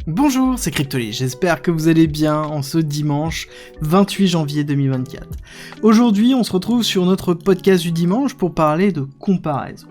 Bonjour, c'est Cryptoly, j'espère que vous allez bien en ce dimanche 28 janvier 2024. Aujourd'hui, on se retrouve sur notre podcast du dimanche pour parler de comparaison.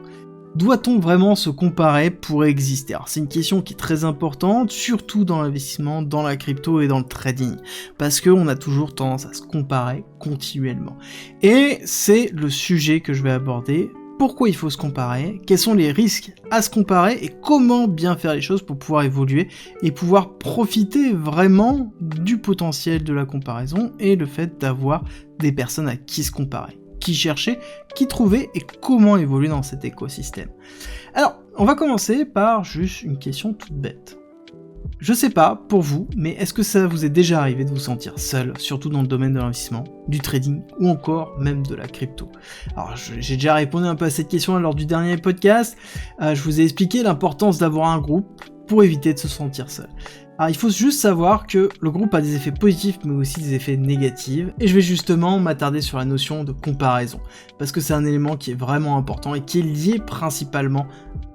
Doit-on vraiment se comparer pour exister? Alors c'est une question qui est très importante, surtout dans l'investissement, dans la crypto et dans le trading, parce qu'on a toujours tendance à se comparer continuellement. Et c'est le sujet que je vais aborder. Pourquoi il faut se comparer, quels sont les risques à se comparer et comment bien faire les choses pour pouvoir évoluer et pouvoir profiter vraiment du potentiel de la comparaison et le fait d'avoir des personnes à qui se comparer, qui chercher, qui trouver et comment évoluer dans cet écosystème. Alors, on va commencer par juste une question toute bête. Je sais pas pour vous, mais est-ce que ça vous est déjà arrivé de vous sentir seul, surtout dans le domaine de l'investissement, du trading ou encore même de la crypto? Alors j'ai déjà répondu un peu à cette question lors du dernier podcast, je vous ai expliqué l'importance d'avoir un groupe pour éviter de se sentir seul. Alors il faut juste savoir que le groupe a des effets positifs mais aussi des effets négatifs, et je vais justement m'attarder sur la notion de comparaison, parce que c'est un élément qui est vraiment important et qui est lié principalement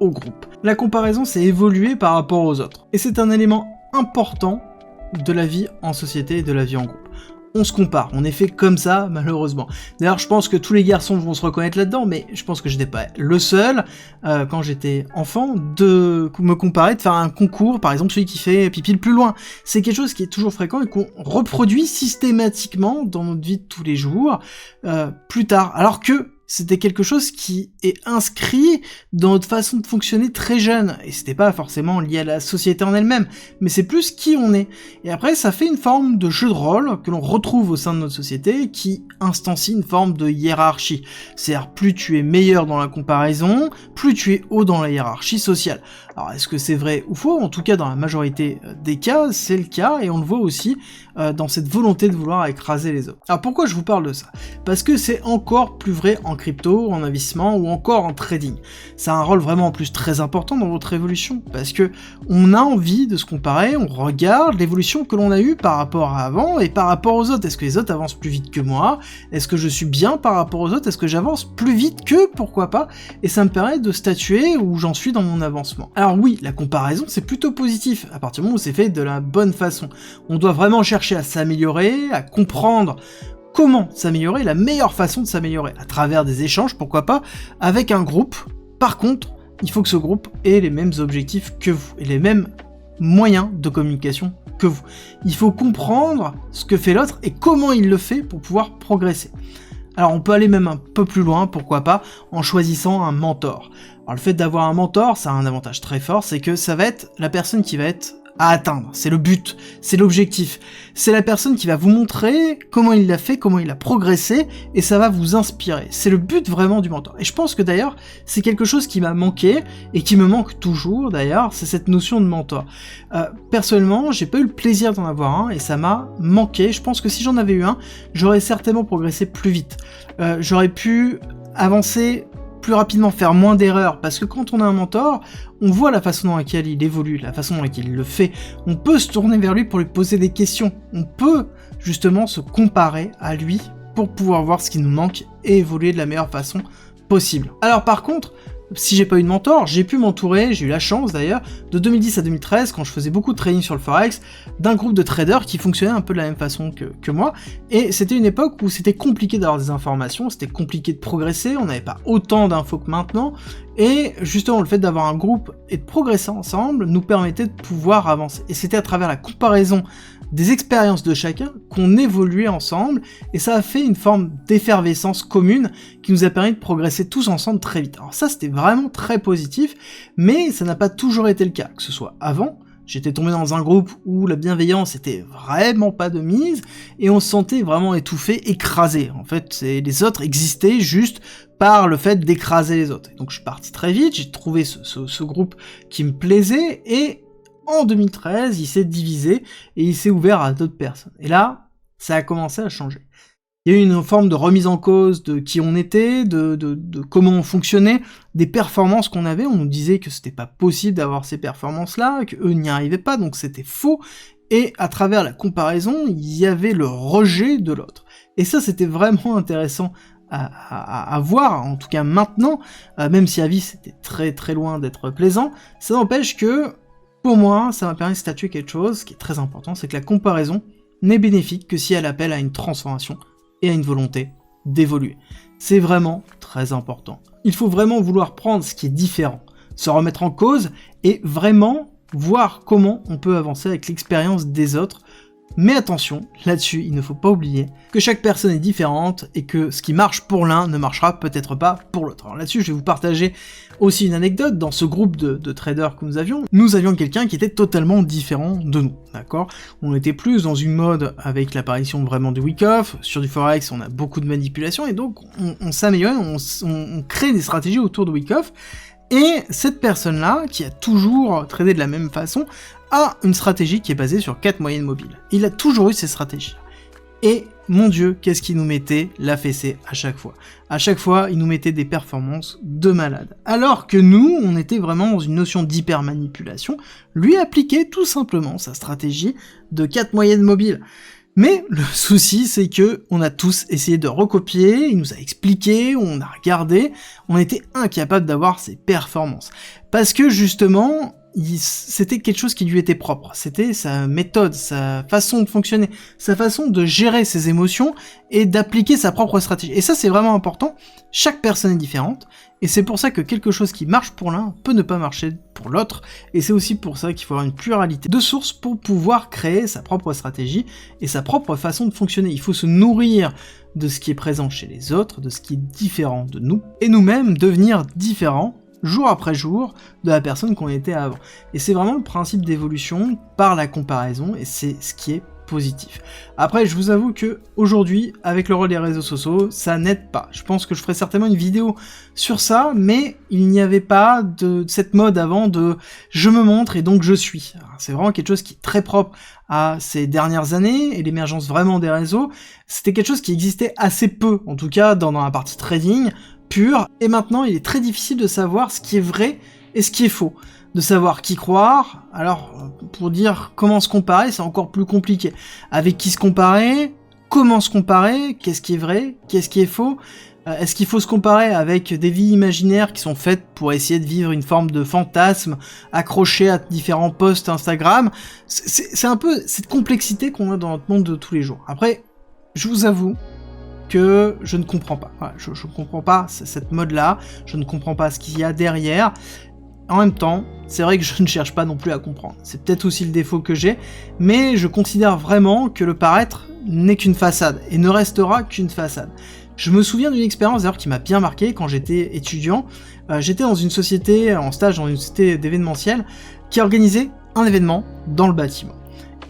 au groupe. La comparaison, c'est évoluer par rapport aux autres, et c'est un élément important de la vie en société et de la vie en groupe. On se compare, on est fait comme ça, malheureusement. D'ailleurs, je pense que tous les garçons vont se reconnaître là-dedans, mais je pense que j'étais pas le seul, quand j'étais enfant, de me comparer, de faire un concours, par exemple celui qui fait pipi le plus loin. C'est quelque chose qui est toujours fréquent et qu'on reproduit systématiquement dans notre vie de tous les jours, plus tard. Alors que c'était quelque chose qui est inscrit dans notre façon de fonctionner très jeune, et c'était pas forcément lié à la société en elle-même, mais c'est plus qui on est. Et après, ça fait une forme de jeu de rôle que l'on retrouve au sein de notre société, qui instancie une forme de hiérarchie. C'est-à-dire, plus tu es meilleur dans la comparaison, plus tu es haut dans la hiérarchie sociale. Alors, est-ce que c'est vrai ou faux? En tout cas, dans la majorité des cas, c'est le cas, et on le voit aussi dans cette volonté de vouloir écraser les autres. Alors, pourquoi je vous parle de ça? Parce que c'est encore plus vrai en crypto, en investissement ou encore en trading. Ça a un rôle vraiment en plus très important dans votre évolution, parce que on a envie de se comparer, on regarde l'évolution que l'on a eue par rapport à avant et par rapport aux autres. Est-ce que les autres avancent plus vite que moi? Est-ce que je suis bien par rapport aux autres? Est-ce que j'avance plus vite qu'eux? Pourquoi pas? Et ça me permet de statuer où j'en suis dans mon avancement. Alors oui, la comparaison c'est plutôt positif, à partir du moment où c'est fait de la bonne façon. On doit vraiment chercher à s'améliorer, à comprendre comment s'améliorer, la meilleure façon de s'améliorer, à travers des échanges, pourquoi pas, avec un groupe. Par contre, il faut que ce groupe ait les mêmes objectifs que vous, et les mêmes moyens de communication que vous. Il faut comprendre ce que fait l'autre et comment il le fait pour pouvoir progresser. Alors on peut aller même un peu plus loin, pourquoi pas, en choisissant un mentor. Alors le fait d'avoir un mentor, ça a un avantage très fort, c'est que ça va être la personne qui va être à atteindre, c'est le but, c'est l'objectif, c'est la personne qui va vous montrer comment il l'a fait, comment il a progressé, et ça va vous inspirer, c'est le but vraiment du mentor. Et je pense que d'ailleurs, c'est quelque chose qui m'a manqué, et qui me manque toujours d'ailleurs, c'est cette notion de mentor. Personnellement, j'ai pas eu le plaisir d'en avoir un, et ça m'a manqué. Je pense que si j'en avais eu un, j'aurais certainement progressé plus vite, j'aurais pu avancer plus rapidement, faire moins d'erreurs, parce que quand on a un mentor, on voit la façon dans laquelle il évolue, la façon dans laquelle il le fait, on peut se tourner vers lui pour lui poser des questions, on peut justement se comparer à lui pour pouvoir voir ce qui nous manque et évoluer de la meilleure façon possible. Alors par contre, si j'ai pas eu de mentor, j'ai pu m'entourer, j'ai eu la chance d'ailleurs, de 2010 à 2013, quand je faisais beaucoup de trading sur le Forex, d'un groupe de traders qui fonctionnait un peu de la même façon que moi, et c'était une époque où c'était compliqué d'avoir des informations, c'était compliqué de progresser, on n'avait pas autant d'infos que maintenant, et justement le fait d'avoir un groupe et de progresser ensemble nous permettait de pouvoir avancer. Et c'était à travers la comparaison des expériences de chacun qu'on évoluait ensemble, et ça a fait une forme d'effervescence commune qui nous a permis de progresser tous ensemble très vite. Alors ça, c'était vraiment très positif, mais ça n'a pas toujours été le cas, que ce soit avant. J'étais tombé dans un groupe où la bienveillance était vraiment pas de mise, et on se sentait vraiment étouffé, écrasé. En fait, les autres existaient juste par le fait d'écraser les autres. Et donc je suis parti très vite, j'ai trouvé ce groupe qui me plaisait, et en 2013, il s'est divisé et il s'est ouvert à d'autres personnes. Et là, ça a commencé à changer. Il y a eu une forme de remise en cause de qui on était, de comment on fonctionnait, des performances qu'on avait. On nous disait que c'était pas possible d'avoir ces performances-là, qu'eux n'y arrivaient pas, donc c'était faux. Et à travers la comparaison, il y avait le rejet de l'autre. Et ça, c'était vraiment intéressant à voir, en tout cas maintenant, même si à vie c'était très très loin d'être plaisant, ça n'empêche que Pour moi, ça m'a permis de statuer quelque chose qui est très important, c'est que la comparaison n'est bénéfique que si elle appelle à une transformation et à une volonté d'évoluer. C'est vraiment très important. Il faut vraiment vouloir prendre ce qui est différent, se remettre en cause et vraiment voir comment on peut avancer avec l'expérience des autres. Mais attention, là-dessus, il ne faut pas oublier que chaque personne est différente et que ce qui marche pour l'un ne marchera peut-être pas pour l'autre. Alors là-dessus, je vais vous partager aussi une anecdote. Dans ce groupe de traders que nous avions quelqu'un qui était totalement différent de nous, d'accord? On était plus dans une mode avec l'apparition vraiment du week-off. Sur du forex, on a beaucoup de manipulation et donc on s'améliore, on crée des stratégies autour de week-off. Et cette personne-là, qui a toujours tradé de la même façon, a une stratégie qui est basée sur 4 moyennes mobiles. Il a toujours eu ces stratégies. Et mon Dieu, qu'est-ce qu'il nous mettait la fessée à chaque fois. À chaque fois, il nous mettait des performances de malade. Alors que nous, on était vraiment dans une notion d'hyper-manipulation, lui appliquait tout simplement sa stratégie de 4 moyennes mobiles. Mais le souci, c'est que on a tous essayé de recopier, il nous a expliqué, on a regardé, on était incapable d'avoir ces performances. Parce que justement, c'était quelque chose qui lui était propre. C'était sa méthode, sa façon de fonctionner, sa façon de gérer ses émotions et d'appliquer sa propre stratégie. Et ça, c'est vraiment important. Chaque personne est différente. Et c'est pour ça que quelque chose qui marche pour l'un peut ne pas marcher pour l'autre. Et c'est aussi pour ça qu'il faut avoir une pluralité de sources pour pouvoir créer sa propre stratégie et sa propre façon de fonctionner. Il faut se nourrir de ce qui est présent chez les autres, de ce qui est différent de nous, et nous-mêmes devenir différents jour après jour de la personne qu'on était avant. Et c'est vraiment le principe d'évolution par la comparaison, et c'est ce qui est positif. Après, je vous avoue que aujourd'hui, avec le rôle des réseaux sociaux, ça n'aide pas. Je pense que je ferai certainement une vidéo sur ça, mais il n'y avait pas de cette mode avant de « je me montre et donc je suis ». C'est vraiment quelque chose qui est très propre à ces dernières années, et l'émergence vraiment des réseaux, c'était quelque chose qui existait assez peu, en tout cas dans la partie trading pure, et maintenant il est très difficile de savoir ce qui est vrai et ce qui est faux. De savoir qui croire, alors pour dire comment se comparer, c'est encore plus compliqué. Avec qui se comparer, comment se comparer, qu'est-ce qui est vrai, qu'est-ce qui est faux, est-ce qu'il faut se comparer avec des vies imaginaires qui sont faites pour essayer de vivre une forme de fantasme accroché à différents posts Instagram. C'est un peu cette complexité qu'on a dans notre monde de tous les jours. Après, je vous avoue que je ne comprends pas. Voilà, je ne comprends pas cette mode-là, je ne comprends pas ce qu'il y a derrière. En même temps, c'est vrai que je ne cherche pas non plus à comprendre. C'est peut-être aussi le défaut que j'ai, mais je considère vraiment que le paraître n'est qu'une façade, et ne restera qu'une façade. Je me souviens d'une expérience d'ailleurs qui m'a bien marqué quand j'étais étudiant. J'étais dans une société, en stage dans une société d'événementiel, qui organisait un événement dans le bâtiment.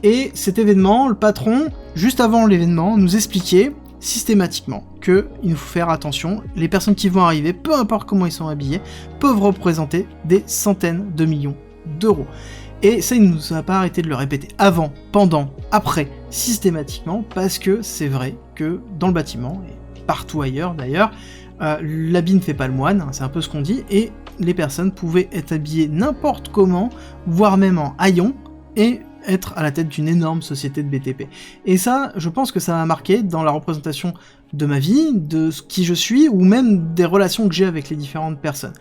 Et cet événement, le patron, juste avant l'événement, nous expliquait systématiquement qu'il nous faut faire attention, les personnes qui vont arriver, peu importe comment ils sont habillés, peuvent représenter des centaines de millions d'euros. Et ça, il ne nous a pas arrêté de le répéter avant, pendant, après, systématiquement, parce que c'est vrai que dans le bâtiment, et partout ailleurs d'ailleurs, l'habit ne fait pas le moine, c'est un peu ce qu'on dit, et les personnes pouvaient être habillées n'importe comment, voire même en haillons, et être à la tête d'une énorme société de BTP. Et ça, je pense que ça m'a marqué dans la représentation de ma vie, de qui je suis, ou même des relations que j'ai avec les différentes personnes.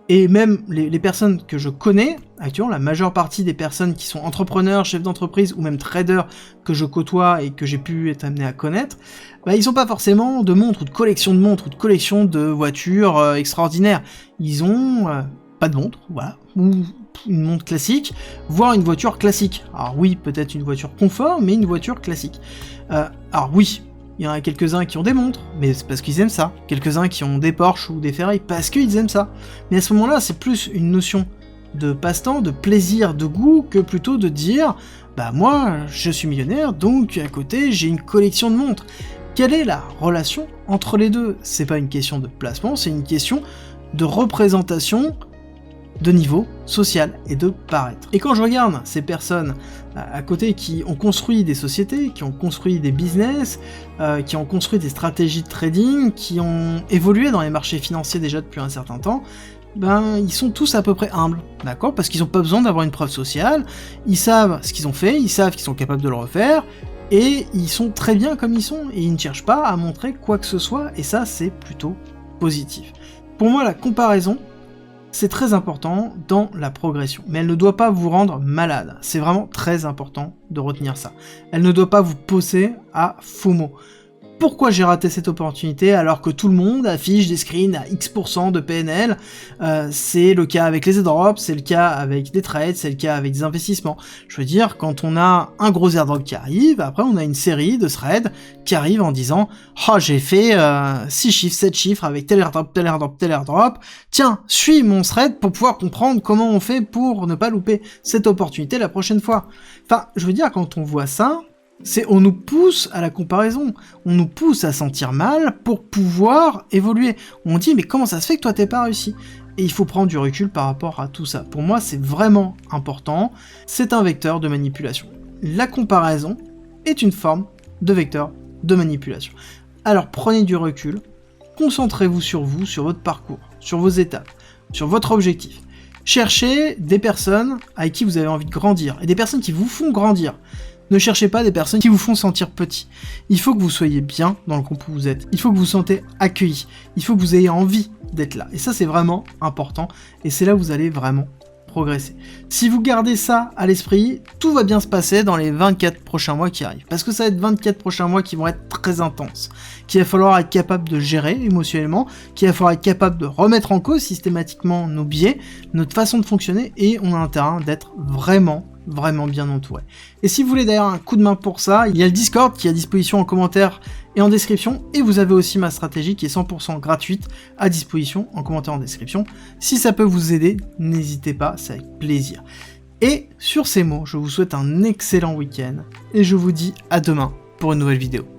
Et même les personnes que je connais, actuellement, la majeure partie des personnes qui sont entrepreneurs, chefs d'entreprise, ou même traders que je côtoie et que j'ai pu être amené à connaître, bah, ils ont pas forcément de montres, ou de collection de montres, ou de collection de voitures extraordinaires. Ils ont pas de montre, voilà, ou une montre classique, voire une voiture classique. Alors oui, peut-être une voiture confort, mais une voiture classique. Alors oui, il y en a quelques-uns qui ont des montres, mais c'est parce qu'ils aiment ça. Quelques-uns qui ont des Porsche ou des Ferrari, parce qu'ils aiment ça. Mais à ce moment-là, c'est plus une notion de passe-temps, de plaisir, de goût, que plutôt de dire « Bah moi, je suis millionnaire, donc à côté, j'ai une collection de montres ». Quelle est la relation entre les deux? C'est pas une question de placement, c'est une question de représentation de niveau social et de paraître. Et quand je regarde ces personnes à côté qui ont construit des sociétés, qui ont construit des business, qui ont construit des stratégies de trading, qui ont évolué dans les marchés financiers déjà depuis un certain temps, ben ils sont tous à peu près humbles, d'accord? Parce qu'ils n'ont pas besoin d'avoir une preuve sociale, ils savent ce qu'ils ont fait, ils savent qu'ils sont capables de le refaire, et ils sont très bien comme ils sont, et ils ne cherchent pas à montrer quoi que ce soit, et ça c'est plutôt positif. Pour moi la comparaison, c'est très important dans la progression, mais elle ne doit pas vous rendre malade. C'est vraiment très important de retenir ça. Elle ne doit pas vous pousser à FOMO. Pourquoi j'ai raté cette opportunité alors que tout le monde affiche des screens à X% de PNL? C'est le cas avec les airdrops, c'est le cas avec des trades, c'est le cas avec des investissements. Je veux dire, quand on a un gros airdrop qui arrive, après on a une série de threads qui arrivent en disant « Oh, j'ai fait 6 chiffres, 7 chiffres avec tel airdrop, tel airdrop, tel airdrop. Tiens, suis mon thread pour pouvoir comprendre comment on fait pour ne pas louper cette opportunité la prochaine fois. » Enfin, je veux dire, quand on voit ça, on nous pousse à la comparaison, on nous pousse à sentir mal pour pouvoir évoluer. On dit mais comment ça se fait que toi t'es pas réussi? Et il faut prendre du recul par rapport à tout ça. Pour moi c'est vraiment important, c'est un vecteur de manipulation. La comparaison est une forme de vecteur de manipulation. Alors prenez du recul, concentrez-vous, sur votre parcours, sur vos étapes, sur votre objectif. Cherchez des personnes avec qui vous avez envie de grandir, et des personnes qui vous font grandir. Ne cherchez pas des personnes qui vous font sentir petit. Il faut que vous soyez bien dans le groupe où vous êtes. Il faut que vous vous sentez accueilli. Il faut que vous ayez envie d'être là. Et ça, c'est vraiment important. Et c'est là où vous allez vraiment progresser. Si vous gardez ça à l'esprit, tout va bien se passer dans les 24 prochains mois qui arrivent. Parce que ça va être 24 prochains mois qui vont être très intenses. Qu'il va falloir être capable de gérer émotionnellement. Qu'il va falloir être capable de remettre en cause systématiquement nos biais, notre façon de fonctionner. Et on a un terrain d'être vraiment bien entouré. Et si vous voulez d'ailleurs un coup de main pour ça, il y a le Discord qui est à disposition en commentaire et en description, et vous avez aussi ma stratégie qui est 100% gratuite à disposition en commentaire en description. Si ça peut vous aider, n'hésitez pas, c'est avec plaisir. Et sur ces mots, je vous souhaite un excellent week-end, et je vous dis à demain pour une nouvelle vidéo.